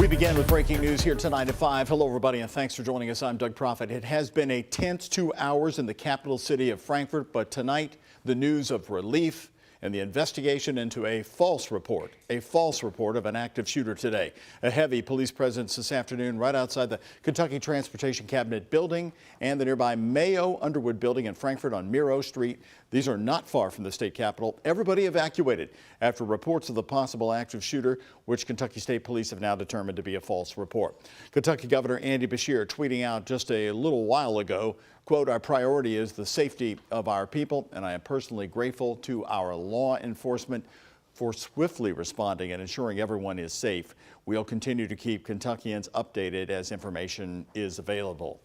We begin with breaking news here tonight at 5. Hello, everybody, and thanks for joining us. I'm Doug Proffitt. It has been a tense 2 hours in the capital city of Frankfort, but tonight, the news of relief and the investigation into a false report of an active shooter today. A heavy police presence this afternoon right outside the Kentucky Transportation Cabinet building and the nearby Mayo Underwood building in Frankfort on Miro Street. These are not far from the state capitol. Everybody evacuated after reports of the possible active shooter, which Kentucky State Police have now determined to be a false report. Kentucky Governor Andy Beshear tweeting out just a little while ago, quote, "Our priority is the safety of our people, and I am personally grateful to our law enforcement for swiftly responding and ensuring everyone is safe. We'll continue to keep Kentuckians updated as information is available."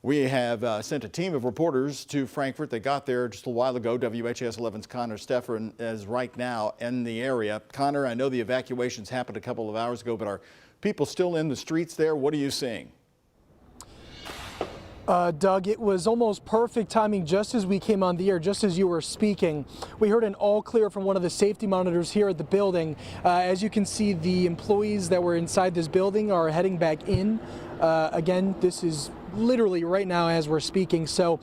We have sent a team of reporters to Frankfort. They got there just a while ago. WHAS11's Connor Stefan is right now in the area. Connor, I know the evacuations happened a couple of hours ago, but are people still in the streets there? What are you seeing? Doug, it was almost perfect timing just as we came on the air, just as you were speaking. We heard an all clear from one of the safety monitors here at the building. As you can see, the employees that were inside this building are heading back in. Again, this is literally right now as we're speaking. So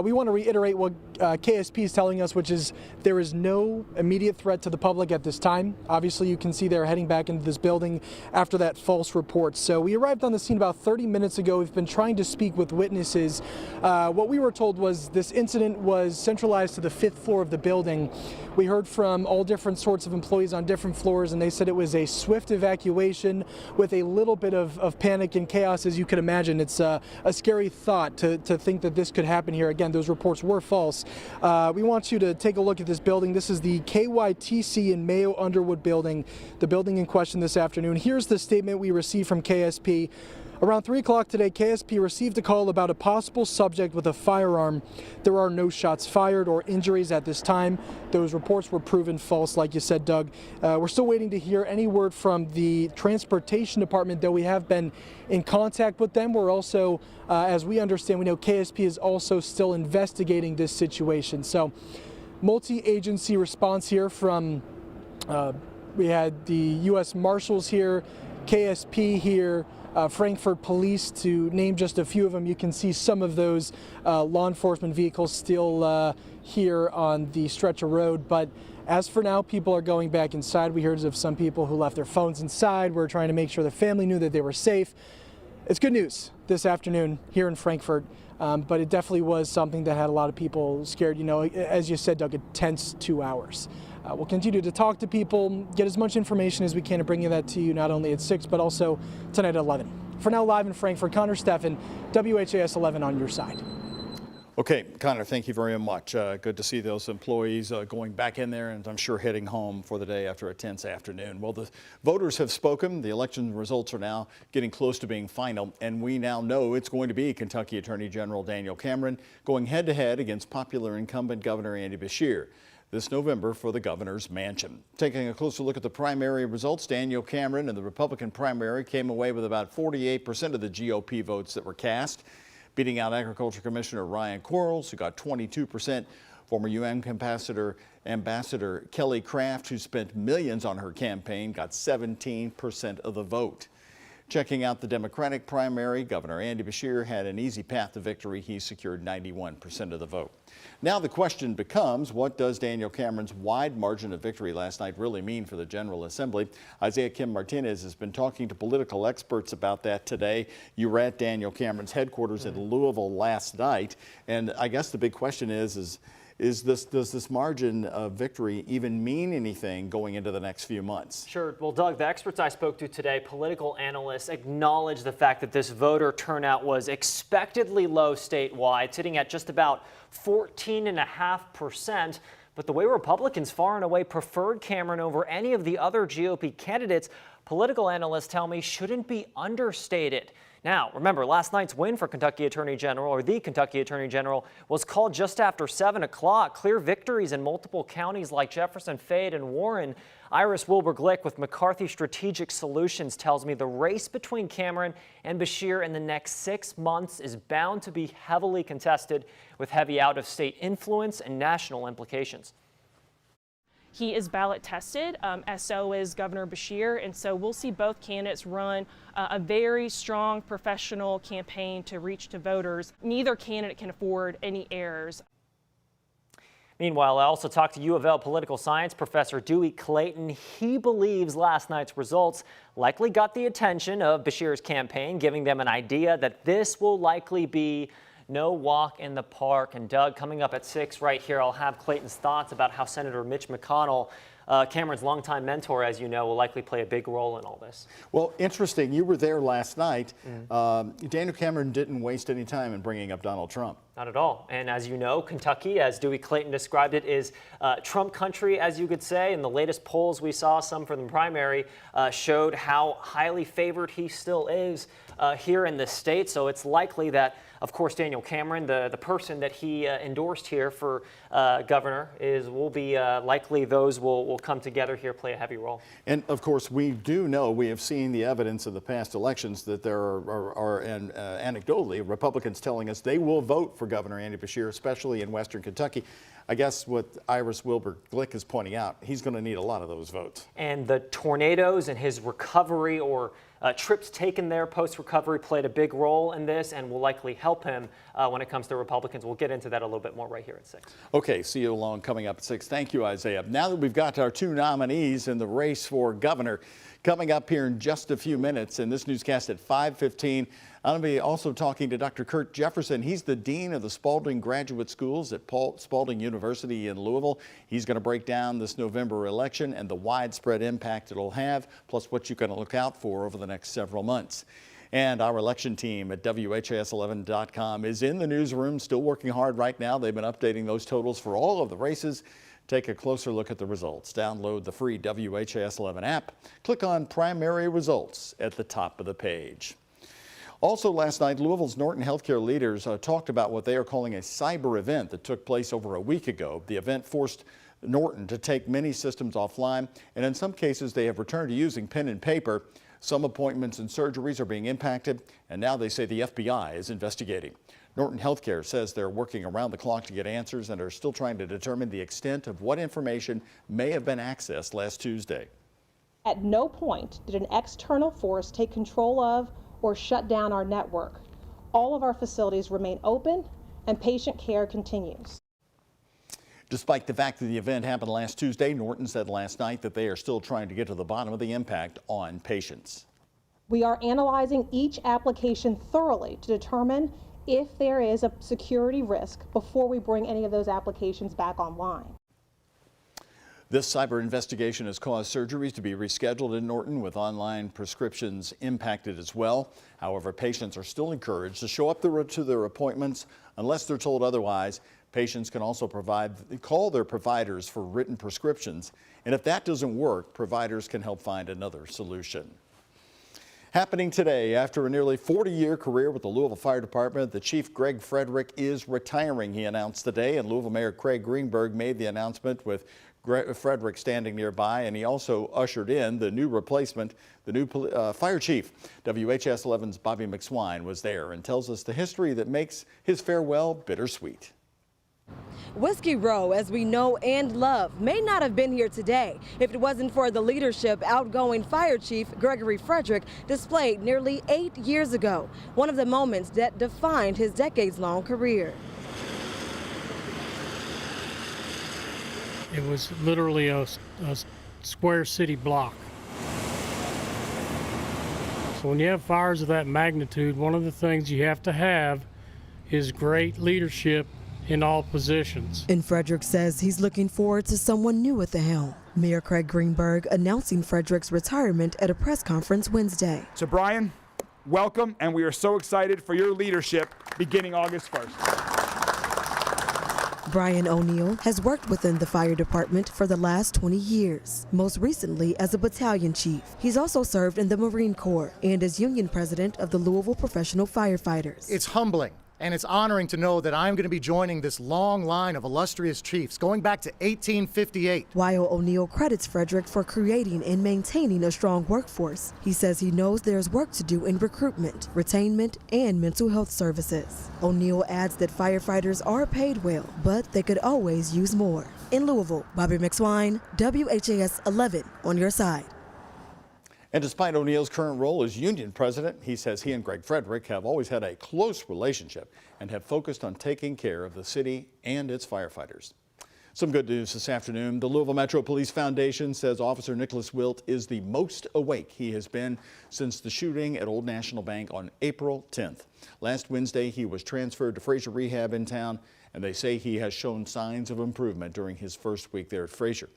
we want to reiterate what KSP is telling us, which is there is no immediate threat to the public at this time. Obviously, you can see they're heading back into this building after that false report. So we arrived on the scene about 30 minutes ago. We've been trying to speak with witnesses. What we were told was this incident was centralized to the 5th floor of the building. We heard from all different sorts of employees on different floors, and they said it was a swift evacuation with a little bit of panic and chaos, as you could imagine. It's a scary thought to think that this could happen here. Again, those reports were false. We want you to take a look at this building. This is the KYTC in Mayo Underwood building, the building in question this afternoon. Here's the statement we received from KSP. Around 3 o'clock today, KSP received a call about a possible subject with a firearm. There are no shots fired or injuries at this time. Those reports were proven false, like you said, Doug. We're still waiting to hear any word from the Transportation Department, though we have been in contact with them. We're also, as we understand, we know KSP is also still investigating this situation. So, multi-agency response here from, we had the U.S. Marshals here, KSP here, Frankfort Police, to name just a few of them. You can see some of those law enforcement vehicles still here on the stretch of road. But as for now, people are going back inside. We heard of some people who left their phones inside. We're trying to make sure the family knew that they were safe. It's good news this afternoon here in Frankfort, but it definitely was something that had a lot of people scared. You know, as you said, Doug, a tense 2 hours. We'll continue to talk to people, get as much information as we can, and bring you that to you not only at 6, but also tonight at 11. For now, live in Frankfort, Connor Stefan, WHAS 11 on your side. Okay, Connor, thank you very much. Good to see those employees going back in there, and I'm sure heading home for the day after a tense afternoon. Well, the voters have spoken. The election results are now getting close to being final, and we now know it's going to be Kentucky Attorney General Daniel Cameron going head-to-head against popular incumbent Governor Andy Beshear this November for the governor's mansion. Taking a closer look at the primary results, Daniel Cameron in the Republican primary came away with about 48% of the GOP votes that were cast, beating out Agriculture Commissioner Ryan Quarles, who got 22%. Former UN Ambassador Kelly Craft, who spent millions on her campaign, got 17% of the vote. Checking out the Democratic primary, Governor Andy Beshear had an easy path to victory. He secured 91% of the vote. Now the question becomes, what does Daniel Cameron's wide margin of victory last night really mean for the General Assembly? Isaiah Kim Martinez has been talking to political experts about that today. You were at Daniel Cameron's headquarters in Louisville last night, and I guess the big question is does this margin of victory even mean anything going into the next few months? Sure. Well, Doug, the experts I spoke to today, political analysts, acknowledge the fact that this voter turnout was expectedly low statewide, sitting at just about 14.5%. But the way Republicans far and away preferred Cameron over any of the other GOP candidates, political analysts tell me shouldn't be understated. Now, remember, last night's win for Kentucky Attorney General, or the Kentucky Attorney General, was called just after 7 o'clock. Clear victories in multiple counties like Jefferson, Fayette, and Warren. Iris Wilbur-Glick with McCarthy Strategic Solutions tells me the race between Cameron and Beshear in the next 6 months is bound to be heavily contested, with heavy out-of-state influence and national implications. He is ballot tested, as so is Governor Beshear, and so we'll see both candidates run a very strong professional campaign to reach to voters. Neither candidate can afford any errors. Meanwhile, I also talked to U of L political science professor Dewey Clayton. He believes last night's results likely got the attention of Beshear's campaign, giving them an idea that this will likely be no walk in the park. And Doug, coming up at 6 right here, I'll have Clayton's thoughts about how Senator Mitch McConnell, Cameron's longtime mentor, as you know, will likely play a big role in all this. Well, interesting. You were there last night. Daniel Cameron didn't waste any time in bringing up Donald Trump. Not at all. And as you know, Kentucky, as Dewey Clayton described it, is Trump country, as you could say. And the latest polls we saw, some from the primary, showed how highly favored he still is here in the state. So it's likely that, of course, Daniel Cameron, the person that he endorsed here for governor, will be likely those will come together here, play a heavy role. And of course, we do know, we have seen the evidence of the past elections that there are anecdotally, Republicans telling us they will vote for Governor Andy Beshear, especially in Western Kentucky. I guess what Iris Wilbur-Glick is pointing out, he's going to need a lot of those votes. And the tornadoes and his recovery or trips taken there post-recovery played a big role in this and will likely help him when it comes to Republicans. We'll get into that a little bit more right here at 6. Okay, see you along coming up at 6. Thank you, Isaiah. Now that we've got our 2 nominees in the race for governor, coming up here in just a few minutes in this newscast at 5:15, I'm going to be also talking to Dr. Kurt Jefferson. He's the Dean of the Spalding Graduate Schools at Spalding University in Louisville. He's going to break down this November election and the widespread impact it'll have, plus what you're going to look out for over the next several months. And our election team at WHAS11.com is in the newsroom, still working hard right now. They've been updating those totals for all of the races. Take a closer look at the results. Download the free WHAS11 app. Click on Primary Results at the top of the page. Also last night, Louisville's Norton Healthcare leaders talked about what they are calling a cyber event that took place over a week ago. The event forced Norton to take many systems offline, and in some cases they have returned to using pen and paper. Some appointments and surgeries are being impacted, and now they say the FBI is investigating. Norton Healthcare says they're working around the clock to get answers and are still trying to determine the extent of what information may have been accessed last Tuesday. At no point did an external force take control of or shut down our network. All of our facilities remain open and patient care continues. Despite the fact that the event happened last Tuesday, Norton said last night that they are still trying to get to the bottom of the impact on patients. We are analyzing each application thoroughly to determine if there is a security risk before we bring any of those applications back online. This cyber investigation has caused surgeries to be rescheduled in Norton, with online prescriptions impacted as well. However, patients are still encouraged to show up to their appointments unless they're told otherwise. Patients can also call their providers for written prescriptions, and if that doesn't work, providers can help find another solution. Happening today, after a nearly 40-year career with the Louisville Fire Department, the Chief Greg Frederick is retiring, he announced today, and Louisville Mayor Craig Greenberg made the announcement with Frederick standing nearby, and he also ushered in the new replacement, the new fire chief. WHAS11's Bobby McSwine was there and tells us the history that makes his farewell bittersweet. Whiskey Row, as we know and love, may not have been here today if it wasn't for the leadership outgoing Fire Chief Gregory Frederick displayed nearly 8 years ago, one of the moments that defined his decades-long career. It was literally a square city block. So when you have fires of that magnitude, one of the things you have to have is great leadership in all positions. And Frederick says he's looking forward to someone new at the helm. Mayor Craig Greenberg announcing Frederick's retirement at a press conference Wednesday. So Brian, welcome, and we are so excited for your leadership beginning August 1st. Brian O'Neill has worked within the fire department for the last 20 years, most recently as a battalion chief. He's also served in the Marine Corps and as union president of the Louisville Professional Firefighters. It's humbling And it's honoring to know that I'm going to be joining this long line of illustrious chiefs going back to 1858. While O'Neill credits Frederick for creating and maintaining a strong workforce, he says he knows there's work to do in recruitment, retainment, and mental health services. O'Neill adds that firefighters are paid well, but they could always use more. In Louisville, Bobby McSwine, WHAS 11 on your side. And despite O'Neill's current role as union president, he says he and Greg Frederick have always had a close relationship and have focused on taking care of the city and its firefighters. Some good news this afternoon. The Louisville Metro Police Foundation says Officer Nicholas Wilt is the most awake he has been since the shooting at Old National Bank on April 10th. Last Wednesday, he was transferred to Fraser Rehab in town, and they say he has shown signs of improvement during his first week there at Fraser.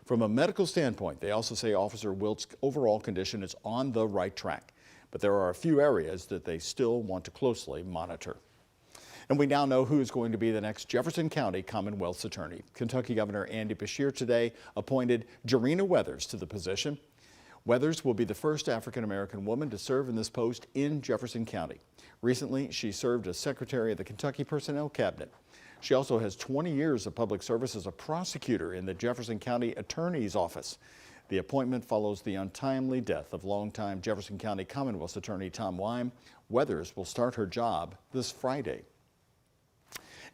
From a medical standpoint, they also say Officer Wilt's overall condition is on the right track, but there are a few areas that they still want to closely monitor. And we now know who is going to be the next Jefferson County Commonwealth's attorney. Kentucky Governor Andy Beshear today appointed Jarena Weathers to the position. Weathers will be the first African-American woman to serve in this post in Jefferson County. Recently, she served as Secretary of the Kentucky Personnel Cabinet. She also has 20 years of public service as a prosecutor in the Jefferson County Attorney's Office. The appointment follows the untimely death of longtime Jefferson County Commonwealth's Attorney Tom Wyme. Weathers will start her job this Friday.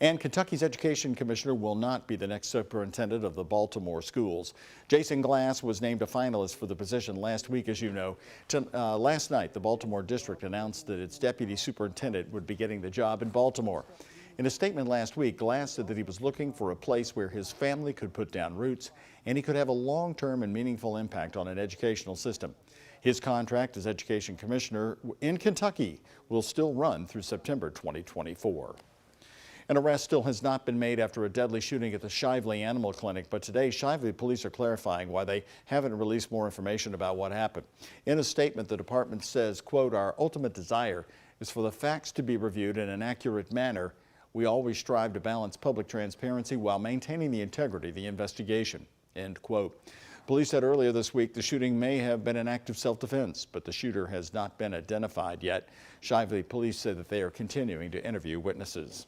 And Kentucky's Education Commissioner will not be the next superintendent of the Baltimore schools. Jason Glass was named a finalist for the position last week, as you know. Last night, the Baltimore district announced that its deputy superintendent would be getting the job in Baltimore. In a statement last week, Glass said that he was looking for a place where his family could put down roots and he could have a long-term and meaningful impact on an educational system. His contract as Education Commissioner in Kentucky will still run through September 2024. An arrest still has not been made after a deadly shooting at the Shively Animal Clinic, but today Shively police are clarifying why they haven't released more information about what happened. In a statement, the department says, quote, "Our ultimate desire is for the facts to be reviewed in an accurate manner. We always strive to balance public transparency while maintaining the integrity of the investigation," end quote. Police said earlier this week the shooting may have been an act of self-defense, but the shooter has not been identified yet. Shively police said that they are continuing to interview witnesses.